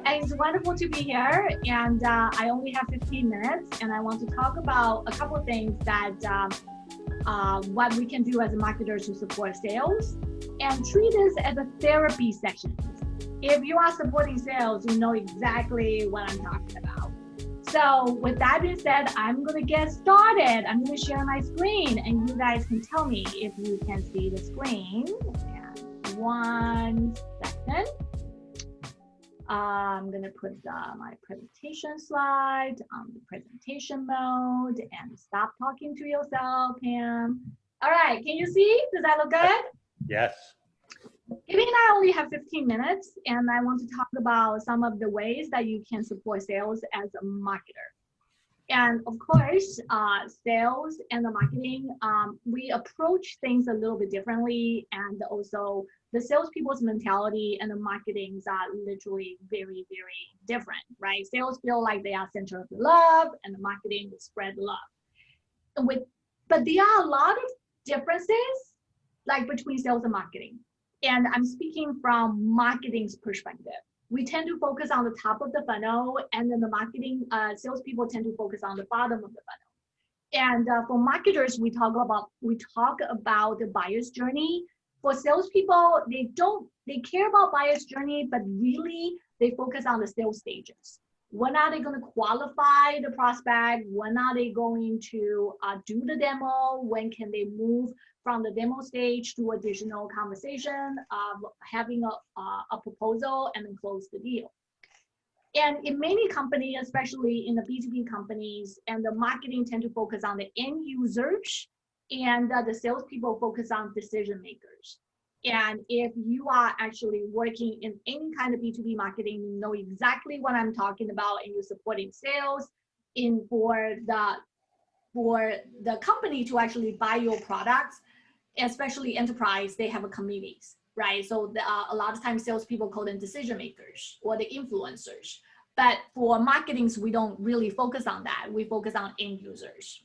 And it's wonderful to be here. And I only have 15 minutes, and I want to talk about a couple of things that what we can do as a marketer to support sales, and treat this as a therapy session. If you are supporting sales, you know exactly what I'm talking about. So with that being said, I'm going to get started. I'm going to share my screen, and you guys can tell me if you can see the screen. And 1 second. I'm going to put my presentation slide on the presentation mode and stop talking to yourself, Pam. All right, can you see? Does that look good? Yes. Given I only have 15 minutes, and I want to talk about some of the ways that you can support sales as a marketer. And of course, sales and the marketing, we approach things a little bit differently, and also the salespeople's mentality and the marketings are literally very, very different, right? Sales feel like they are center of the love, and the marketing will spread love. But there are a lot of differences, like between sales and marketing. And I'm speaking from marketing's perspective. We tend to focus on the top of the funnel, and then the marketing salespeople tend to focus on the bottom of the funnel. And for marketers, we talk about the buyer's journey. For salespeople, they care about buyer's journey, but really they focus on the sales stages. When are they going to qualify the prospect? When are they going to do the demo? When can they move from the demo stage to additional conversation, having a proposal, and then close the deal? And in many companies, especially in the B2B companies, and the marketing tend to focus on the end users, and the salespeople focus on decision makers. And if you are actually working in any kind of B2B marketing, you know exactly what I'm talking about, and you're supporting sales for the company to actually buy your products, especially enterprise, they have committees, right? So a lot of times salespeople call them decision makers or the influencers. But for marketings, we don't really focus on that. We focus on end users.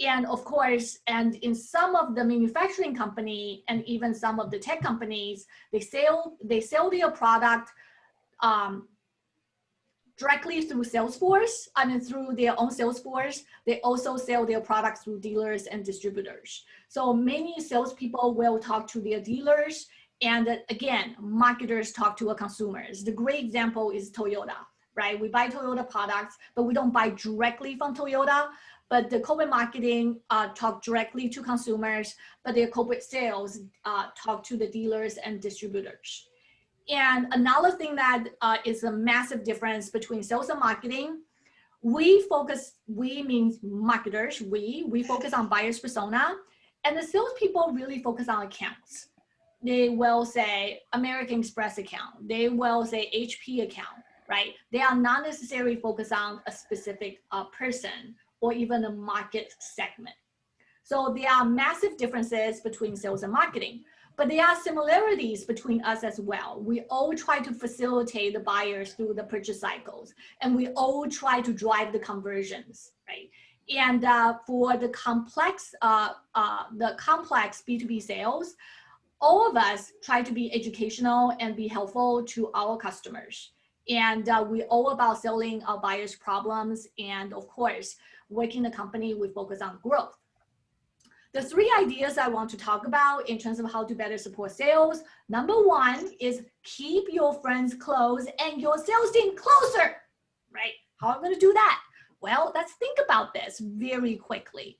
And of course, and in some of the manufacturing company and even some of the tech companies, they sell their product directly through Salesforce, through their own Salesforce. They also sell their products through dealers and distributors. So many salespeople will talk to their dealers, and again, marketers talk to our consumers. The great example is Toyota, right? We buy Toyota products, but we don't buy directly from Toyota. But the corporate marketing talk directly to consumers, but their corporate sales talk to the dealers and distributors. And another thing that is a massive difference between sales and marketing, we means marketers, we focus on buyer's persona, and the salespeople really focus on accounts. They will say American Express account, they will say HP account, right? They are not necessarily focused on a specific person or even a market segment. So there are massive differences between sales and marketing, but there are similarities between us as well. We all try to facilitate the buyers through the purchase cycles, and we all try to drive the conversions, right? And for the complex B2B sales, all of us try to be educational and be helpful to our customers. And we're all about selling our buyers' problems, and of course, working the company, we focus on growth. The 3 ideas I want to talk about in terms of how to better support sales. Number 1 is keep your friends close and your sales team closer, right? How am I going to do that? Well, let's think about this very quickly.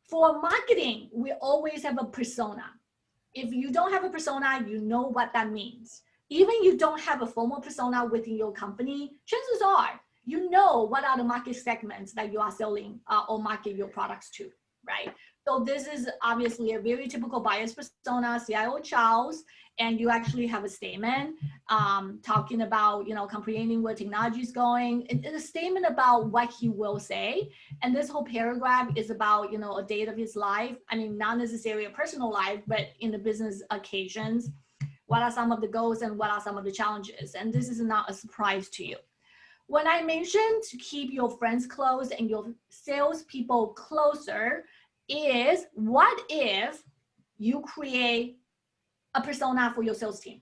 For marketing, we always have a persona. If you don't have a persona, you know what that means. Even you don't have a formal persona within your company, chances are you know what are the market segments that you are selling or market your products to, right? So this is obviously a very typical buyer's persona, CIO Charles, and you actually have a statement talking about, comprehending where technology is going. It's a statement about what he will say. And this whole paragraph is about, a date of his life. Not necessarily a personal life, but in the business occasions. What are some of the goals and what are some of the challenges? And this is not a surprise to you. When I mentioned to keep your friends close and your salespeople closer, is what if you create a persona for your sales team?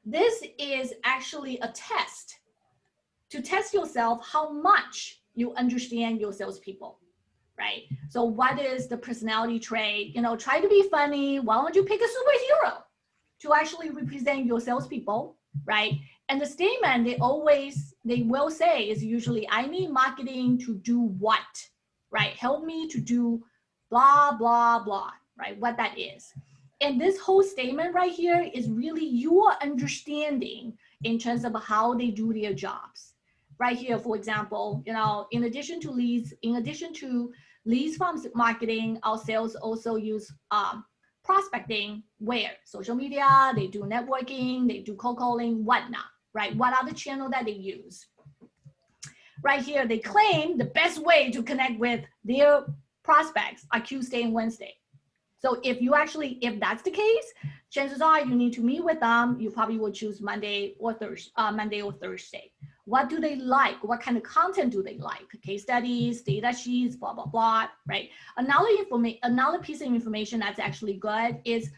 This is actually a test to test yourself how much you understand your salespeople, right? So what is the personality trait? You know, try to be funny. Why don't you pick a superhero to actually represent your salespeople, right? And the statement they will say is usually, I need marketing to do what, right? Help me to do blah, blah, blah, right? What that is. And this whole statement right here is really your understanding in terms of how they do their jobs. Right here, for example, you know, in addition to leads from marketing, our sales also use prospecting where? Social media, they do networking, they do cold calling, whatnot, right? What are the channels that they use? Right here, they claim the best way to connect with their prospects are Tuesday and Wednesday. So if that's the case, chances are you need to meet with them. You probably will choose Monday or Thursday. What do they like? What kind of content do they like? Case studies, data sheets, blah, blah, blah, right? Another piece of information that's actually good is,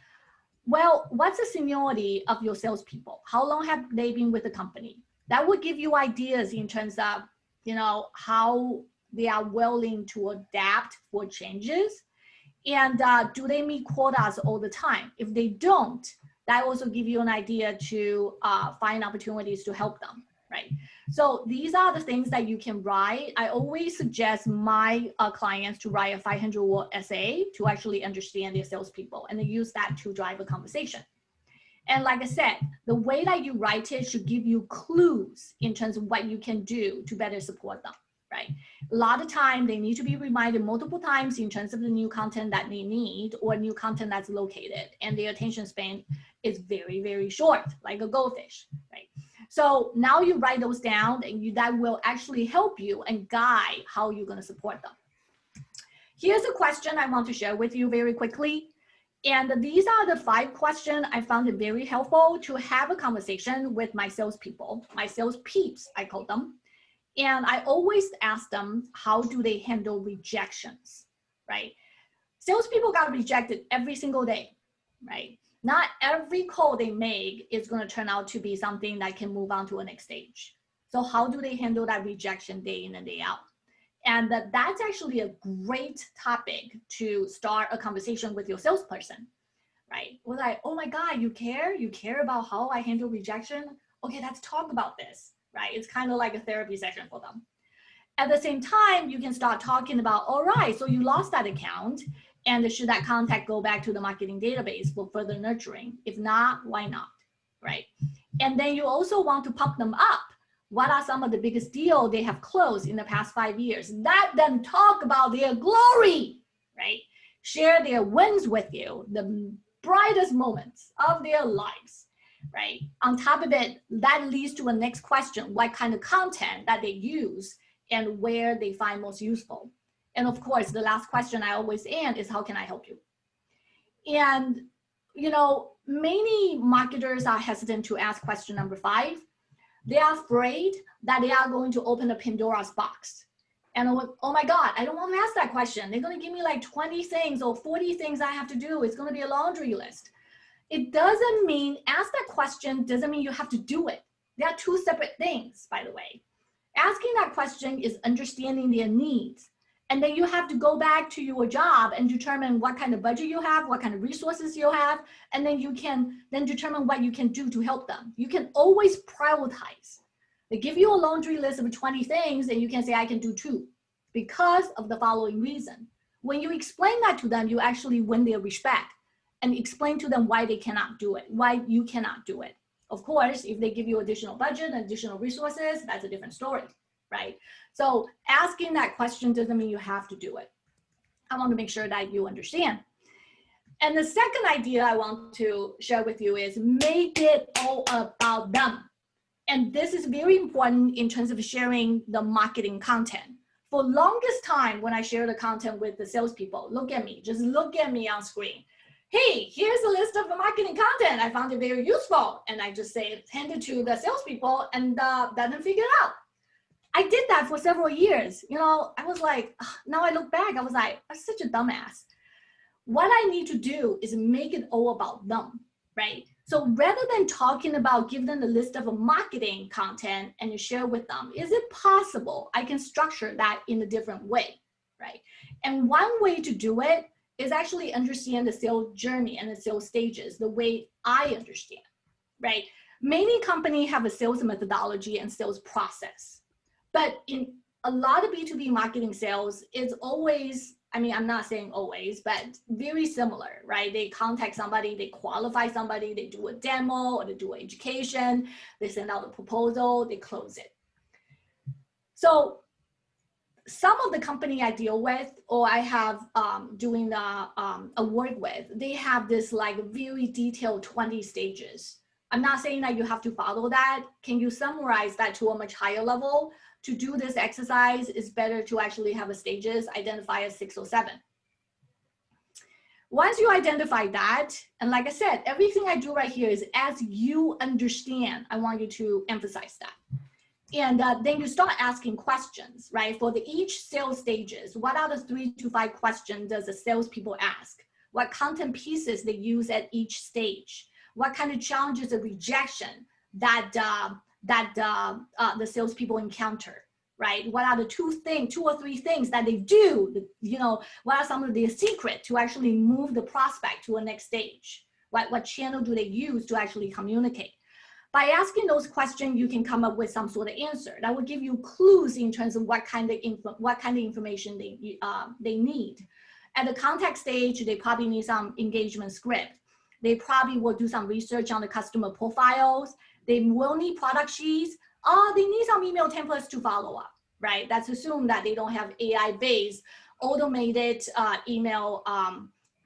well, what's the seniority of your salespeople? How long have they been with the company? That would give you ideas in terms of, you know, how they are willing to adapt for changes. And do they meet quotas all the time? If they don't, that also give you an idea to find opportunities to help them, right? So these are the things that you can write. I always suggest my clients to write a 500-word essay to actually understand their salespeople, and they use that to drive a conversation. And like I said, the way that you write it should give you clues in terms of what you can do to better support them, right? A lot of time they need to be reminded multiple times in terms of the new content that they need or new content that's located, and their attention span is very, very short, like a goldfish, right? So now you write those down, and that will actually help you and guide how you're going to support them. Here's a question I want to share with you very quickly. And these are the 5 questions I found it very helpful to have a conversation with my salespeople, my sales peeps, I call them. And I always ask them, how do they handle rejections, right? Salespeople got rejected every single day, right? Not every call they make is going to turn out to be something that can move on to a next stage. So how do they handle that rejection day in and day out? And that's actually a great topic to start a conversation with your salesperson, right? We're like, oh my God, you care? You care about how I handle rejection? Okay, let's talk about this, right? It's kind of like a therapy session for them. At the same time, you can start talking about, all right, so you lost that account, and should that contact go back to the marketing database for further nurturing? If not, why not, right? And then you also want to pump them up. What are some of the biggest deals they have closed in the past 5 years? Let them talk about their glory, right? Share their wins with you, the brightest moments of their lives, right? On top of it, that leads to a next question, what kind of content that they use and where they find most useful. And of course, the last question I always end is, how can I help you? And, you know, many marketers are hesitant to ask question number 5. They are afraid that they are going to open a Pandora's box. And oh my God, I don't want to ask that question. They're going to give me like 20 things or 40 things I have to do. It's going to be a laundry list. It doesn't mean, ask that question doesn't mean you have to do it. They are 2 separate things, by the way. Asking that question is understanding their needs. And then you have to go back to your job and determine what kind of budget you have, what kind of resources you have, and then you can then determine what you can do to help them. You can always prioritize. They give you a laundry list of 20 things, and you can say, I can do 2 because of the following reason. When you explain that to them, you actually win their respect and explain to them why they cannot do it, why you cannot do it. Of course, if they give you additional budget and additional resources, that's a different story, right? So asking that question doesn't mean you have to do it. I want to make sure that you understand. And the second idea I want to share with you is make it all about them. And this is very important in terms of sharing the marketing content. For longest time, when I share the content with the salespeople, look at me, just look at me on screen. Hey, here's a list of the marketing content. I found it very useful. And I just say, hand it to the salespeople and let them figure it out. I did that for several years. You know, I was like, now I look back, I was like, I'm such a dumbass. What I need to do is make it all about them, right? So rather than talking about give them the list of marketing content and you share with them, is it possible I can structure that in a different way, right? And one way to do it is actually understand the sales journey and the sales stages the way I understand, right? Many companies have a sales methodology and sales process, but in a lot of B2B marketing sales, it's always, I mean, I'm not saying always, but very similar, right? They contact somebody, they qualify somebody, they do a demo or they do an education, they send out a proposal, they close it. So some of the company I deal with or I have doing a work with, they have this like very detailed 20 stages. I'm not saying that you have to follow that. Can you summarize that to a much higher level? To do this exercise, it's better to actually have a stages, identify as 6 or 7. Once you identify that, and like I said, everything I do right here is as you understand, I want you to emphasize that. And then you start asking questions, right? For each sales stages, what are the 3 to 5 questions does the salespeople ask? What content pieces they use at each stage? What kind of challenges or rejection that the salespeople encounter, right? What are the 2 or 3 things that they do? You know, what are some of their secrets to actually move the prospect to a next stage? What channel do they use to actually communicate? By asking those questions, you can come up with some sort of answer that will give you clues in terms of what kind of information they need. At the contact stage, they probably need some engagement script. They probably will do some research on the customer profiles. They will need product sheets. They need some email templates to follow up, right? That's assume that they don't have AI-based automated email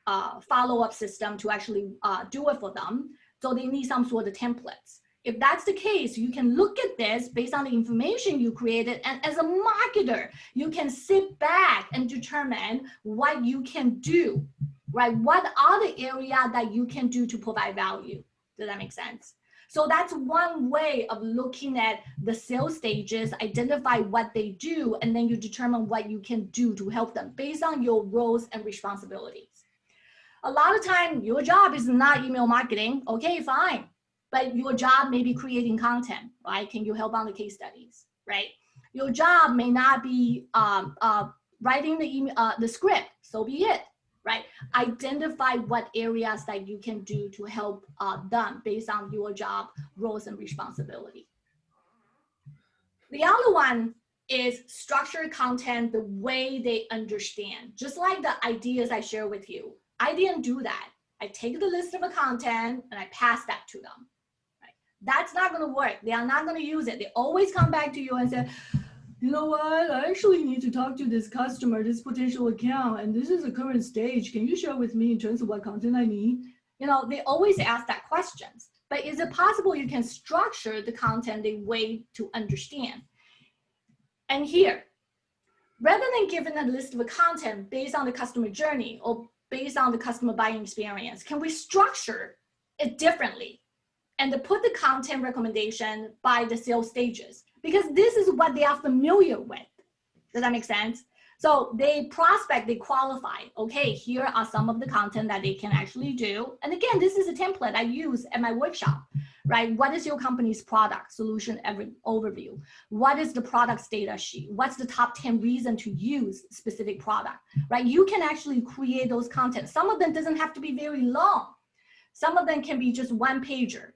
follow-up system to actually do it for them. So they need some sort of templates. If that's the case, you can look at this based on the information you created, and as a marketer, you can sit back and determine what you can do, right? What are the areas that you can do to provide value? Does that make sense? So that's one way of looking at the sales stages, identify what they do, and then you determine what you can do to help them based on your roles and responsibilities. A lot of time, your job is not email marketing. Okay, fine. But your job may be creating content, right? Can you help on the case studies, right? Your job may not be writing the script, so be it, right? Identify what areas that you can do to help them based on your job, roles, and responsibility. The other one is structure content the way they understand. Just like the ideas I share with you, I didn't do that. I take the list of the content and I pass that to them. That's not going to work. They are not going to use it. They always come back to you and say, you know what, I actually need to talk to this customer, this potential account, and this is the current stage. Can you share with me in terms of what content I need? You know, they always ask that questions. But is it possible you can structure the content the way to understand? And here, rather than giving a list of the content based on the customer journey or based on the customer buying experience, can we structure it differently? And to put the content recommendation by the sales stages, because this is what they are familiar with. Does that make sense? So they prospect, they qualify. Okay, here are some of the content that they can actually do. And again, this is a template I use at my workshop, right? What is your company's product solution overview? What is the product's data sheet? What's the top 10 reason to use specific product, right? You can actually create those content. Some of them doesn't have to be very long. Some of them can be just 1 pager.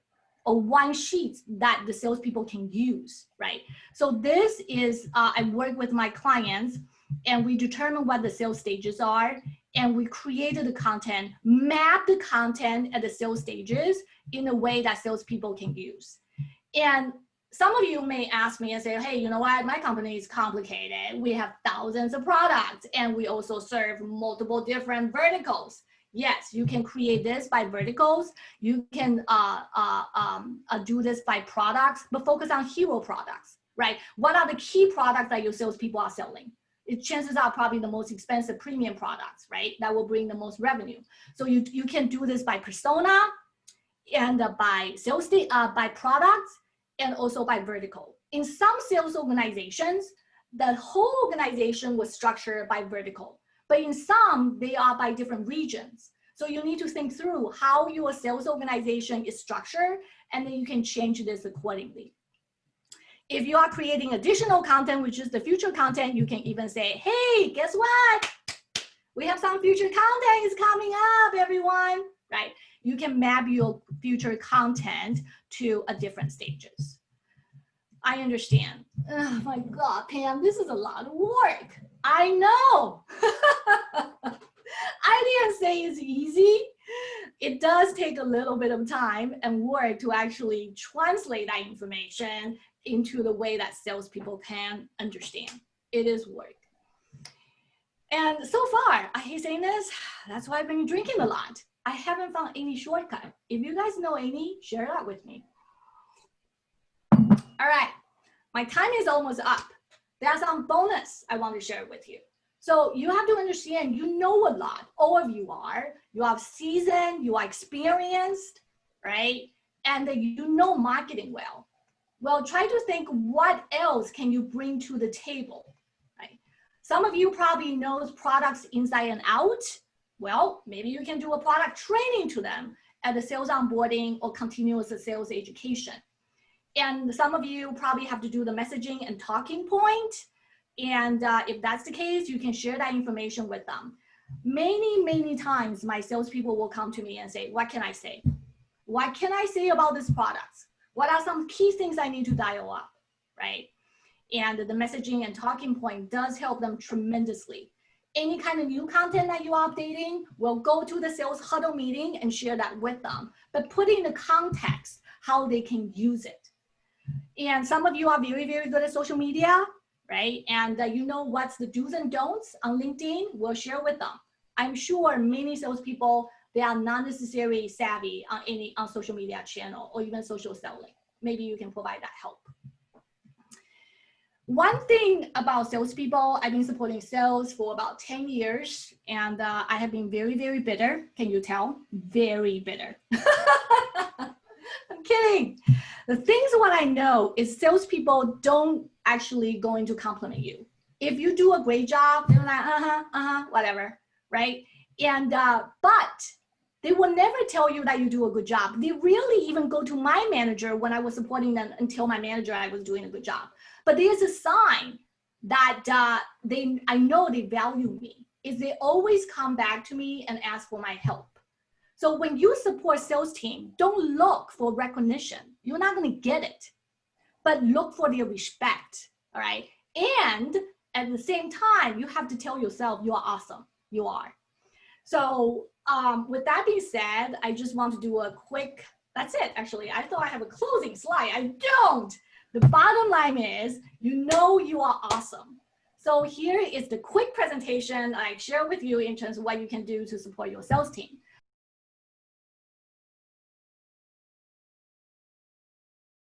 Or 1 sheet that the salespeople can use, right? So this is, I work with my clients and we determine what the sales stages are and we created the content, map the content at the sales stages in a way that salespeople can use. And some of you may ask me and say, hey, you know what, my company is complicated. We have thousands of products and we also serve multiple different verticals. Yes, you can create this by verticals. You can do this by products, but focus on hero products, right? What are the key products that your salespeople are selling? Chances are probably the most expensive premium products, right? That will bring the most revenue. So you can do this by persona and by sales by products and also by vertical. In some sales organizations, the whole organization was structured by vertical. But in some, they are by different regions. So you need to think through how your sales organization is structured, and then you can change this accordingly. If you are creating additional content, which is the future content, you can even say, hey, guess what? We have some future content is coming up, everyone, right? You can map your future content to a different stages. I understand. Oh my God, Pam, this is a lot of work. I know. I didn't say it's easy. It does take a little bit of time and work to actually translate that information into the way that salespeople can understand. It is work. And so far, I hate saying this, that's why I've been drinking a lot. I haven't found any shortcut. If you guys know any, share that with me. All right, my time is almost up. There are some bonus I want to share with you. So you have to understand, you know a lot, all of you are. You are seasoned, you are experienced, right? And you know marketing well. Well, try to think what else can you bring to the table, right? Some of you probably knows products inside and out. Well, maybe you can do a product training to them at the sales onboarding or continuous sales education. And some of you probably have to do the messaging and talking point. And if that's the case, you can share that information with them. Many, many times my salespeople will come to me and say, what can I say? What can I say about this product? What are some key things I need to dial up, right? And the messaging and talking point does help them tremendously. Any kind of new content that you are updating, will go to the sales huddle meeting and share that with them, but put in the context how they can use it. And some of you are very, very good at social media, right? And you know what's the do's and don'ts on LinkedIn, we'll share with them. I'm sure many salespeople, they are not necessarily savvy on social media channel or even social selling. Maybe you can provide that help. One thing about salespeople, I've been supporting sales for about 10 years, and I have been very, very bitter. Can you tell? Very bitter. I'm kidding. The things what I know is salespeople don't actually going to compliment you. If you do a great job, they're like, whatever, right? And, but they will never tell you that you do a good job. They really even go to my manager when I was supporting them and tell my manager I was doing a good job. But there's a sign that I know they value me, is they always come back to me and ask for my help. So when you support sales team, don't look for recognition. You're not gonna get it, but look for their respect, all right? And at the same time, you have to tell yourself you are awesome, you are. So with that being said, I just want to do a quick, that's it actually. I thought I have a closing slide, I don't. The bottom line is, you know you are awesome. So here is the quick presentation I share with you in terms of what you can do to support your sales team.